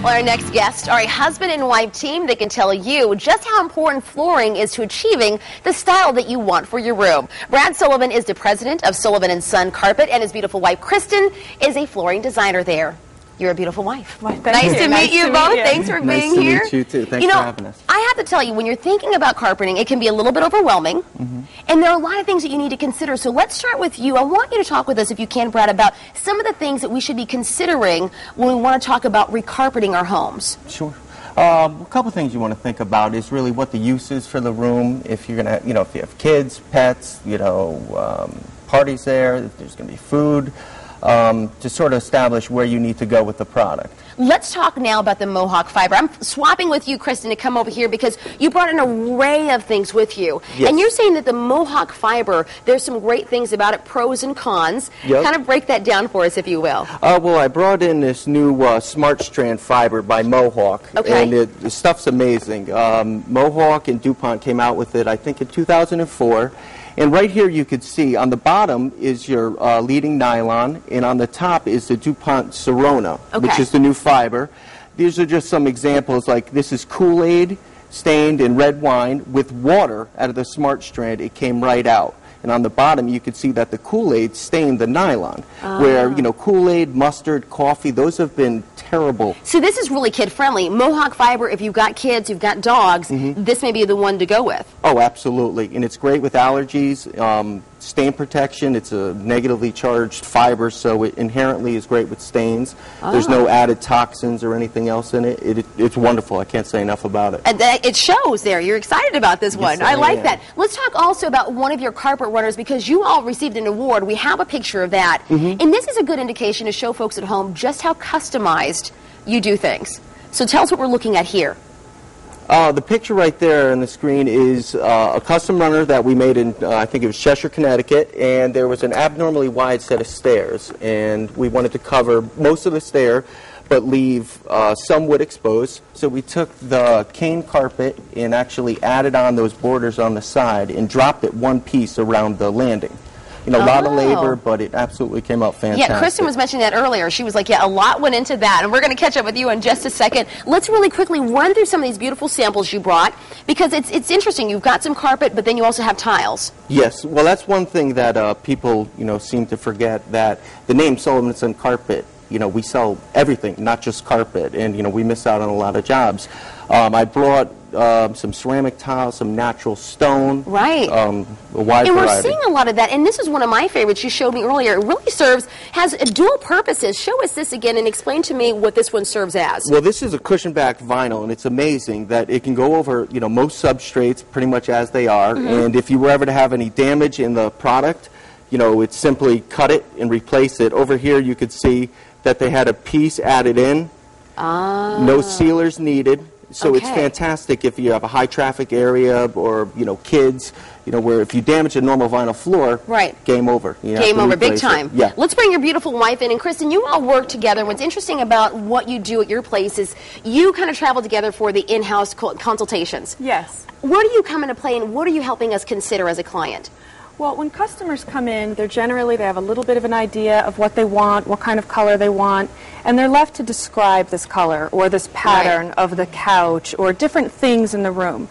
Well, our next guests are a husband and wife team that can tell you just how important flooring is to achieving the style that you want for your room. Brad Sullivan is the president of Sullivan Son Carpet, and his beautiful wife, Kristen, is a flooring designer there. You're a beautiful wife. Well, nice to meet you both. Thanks for being here. Nice to meet you, too. Thanks for having us. I have to tell you, when you're thinking about carpeting, it can be a little bit overwhelming, and there are a lot of things that you need to consider. So let's start with you. I want you to talk with us, if you can, Brad, about some of the things that we should be considering when we want to talk about recarpeting our homes. Sure. A couple things you want to think about is really what the use is for the room. If you're going to, if you have kids, pets, parties there, if there's going to be food. To sort of establish where you need to go with the product. Let's talk now about the Mohawk Fiber. I'm swapping with you, Kristen, to come over here because you brought an array of things with you. Yes. And you're saying that the Mohawk Fiber, there's some great things about it, pros and cons. Yep. Kind of break that down for us, if you will. Well, I brought in this new Smart Strand Fiber by Mohawk. Okay. And the stuff's amazing. Mohawk and DuPont came out with it, I think, in 2004. And right here you could see on the bottom is your leading nylon, and on the top is the DuPont Sorona, which is the new fiber. These are just some examples, like this is Kool-Aid stained in red wine with water out of the Smart Strand. It came right out. And on the bottom you could see that the Kool-Aid stained the nylon, where, Kool-Aid, mustard, coffee, those have been terrible. So this is really kid-friendly. Mohawk Fiber, if you've got kids, you've got dogs, this may be the one to go with. Oh, absolutely. And it's great with allergies, stain protection. It's a negatively charged fiber, so it inherently is great with stains. There's no added toxins or anything else in it. It's wonderful. I can't say enough about it. And it shows there. You're excited about this one. Yes, I like that. Let's talk also about one of your carpet runners, because you all received an award. We have a picture of that. And this is a good indication to show folks at home just how customized you do things. So tell us what we're looking at here. The picture right there on the screen is a custom runner that we made in, I think it was Cheshire, Connecticut, and there was an abnormally wide set of stairs, and we wanted to cover most of the stair but leave some wood exposed. So we took the cane carpet and actually added on those borders on the side and dropped it one piece around the landing. A lot of labor, but it absolutely came out fantastic. Yeah, Kristen was mentioning that earlier. She was like, yeah, a lot went into that. And we're going to catch up with you in just a second. Let's really quickly run through some of these beautiful samples you brought, because it's interesting. You've got some carpet, but then you also have tiles. Yes. Well, that's one thing that people, seem to forget, that the name Sullivan Son Carpet, we sell everything, not just carpet, and, we miss out on a lot of jobs. I brought some ceramic tiles, some natural stone. Right. A wide variety. And we're seeing a lot of that, and this is one of my favorites you showed me earlier. It really has dual purposes. Show us this again and explain to me what this one serves as. Well, this is a cushion-back vinyl, and it's amazing that it can go over, most substrates pretty much as they are, and if you were ever to have any damage in the product, it's simply cut it and replace it. Over here you could see that they had a piece added in. No sealers needed. So it's fantastic if you have a high traffic area or, kids, where if you damage a normal vinyl floor, game over. Game over, big time. Yeah. Let's bring your beautiful wife in. And Kristen, you all work together. What's interesting about what you do at your place is you kind of travel together for the in-house consultations. Yes. Where do you come into play, and what are you helping us consider as a client? Well, when customers come in, they have a little bit of an idea of what they want, what kind of color they want, and they're left to describe this color or this pattern of the couch or different things in the room.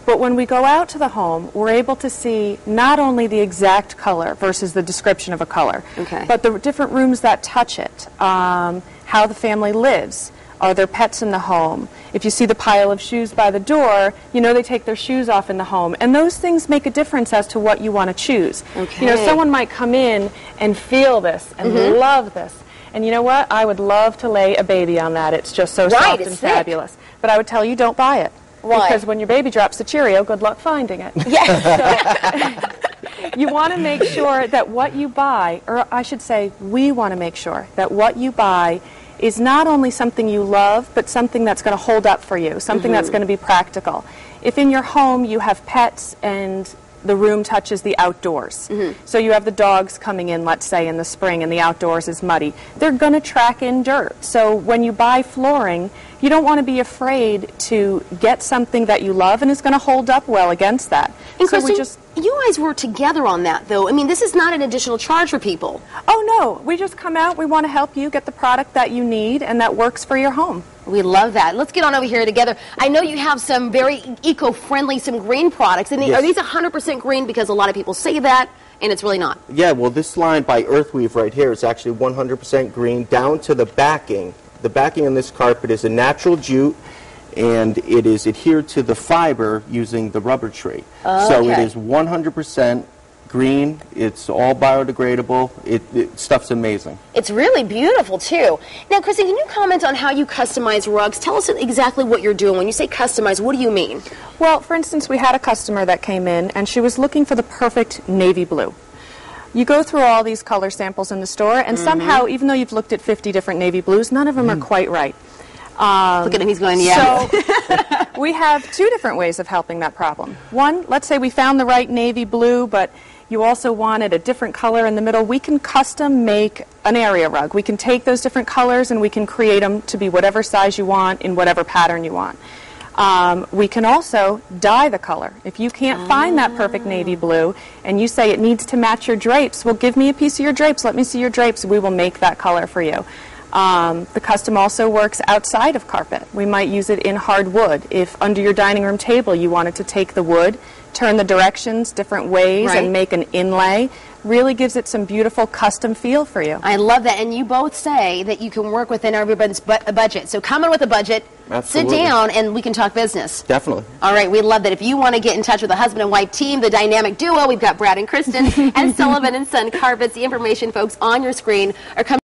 But when we go out to the home, we're able to see not only the exact color versus the description of a color, but the different rooms that touch it, how the family lives. Are there pets in the home? If you see the pile of shoes by the door, they take their shoes off in the home. And those things make a difference as to what you want to choose. Someone might come in and feel this and love this. And you know what? I would love to lay a baby on that. It's just so soft and fabulous. But I would tell you, don't buy it. Why? Because when your baby drops the Cheerio, good luck finding it. Yes. So, you want to make sure that what you buy, or I should say, we want to make sure that what you buy is not only something you love, but something that's going to hold up for you, something that's going to be practical. If in your home you have pets and the room touches the outdoors, so you have the dogs coming in, let's say, in the spring, and the outdoors is muddy, they're going to track in dirt. So when you buy flooring, you don't want to be afraid to get something that you love and is going to hold up well against that. And so Kristen, you guys work together on that, though. I mean, this is not an additional charge for people. Oh, no. We just come out. We want to help you get the product that you need and that works for your home. We love that. Let's get on over here together. I know you have some very eco-friendly, some green products. And yes. Are these 100% green? Because a lot of people say that, and it's really not. Yeah, well, this line by Earthweave right here is actually 100% green down to the backing. The backing on this carpet is a natural jute, and it is adhered to the fiber using the rubber tree. Okay. So it is 100% green. It's all biodegradable. Stuff's amazing. It's really beautiful, too. Now, Kristen, can you comment on how you customize rugs? Tell us exactly what you're doing. When you say customize, what do you mean? Well, for instance, we had a customer that came in, and she was looking for the perfect navy blue. You go through all these color samples in the store, and somehow, even though you've looked at 50 different navy blues, none of them are quite right. Look at him, he's going, yeah. So we have two different ways of helping that problem. One, let's say we found the right navy blue, but you also wanted a different color in the middle. We can custom make an area rug. We can take those different colors and we can create them to be whatever size you want in whatever pattern you want. We can also dye the color. If you can't find that perfect navy blue and you say it needs to match your drapes, well, give me a piece of your drapes. Let me see your drapes. We will make that color for you. The custom also works outside of carpet. We might use it in hardwood. If under your dining room table you wanted to take the wood, turn the directions different ways, and make an inlay, really gives it some beautiful custom feel for you. I love that. And you both say that you can work within everybody's budget. So come in with a budget, Absolutely. sit down, and we can talk business. Definitely. All right, we love that. If you want to get in touch with the husband and wife team, the dynamic duo, we've got Brad and Kristen and Sullivan and Son Carpets. The information, folks, on your screen are coming.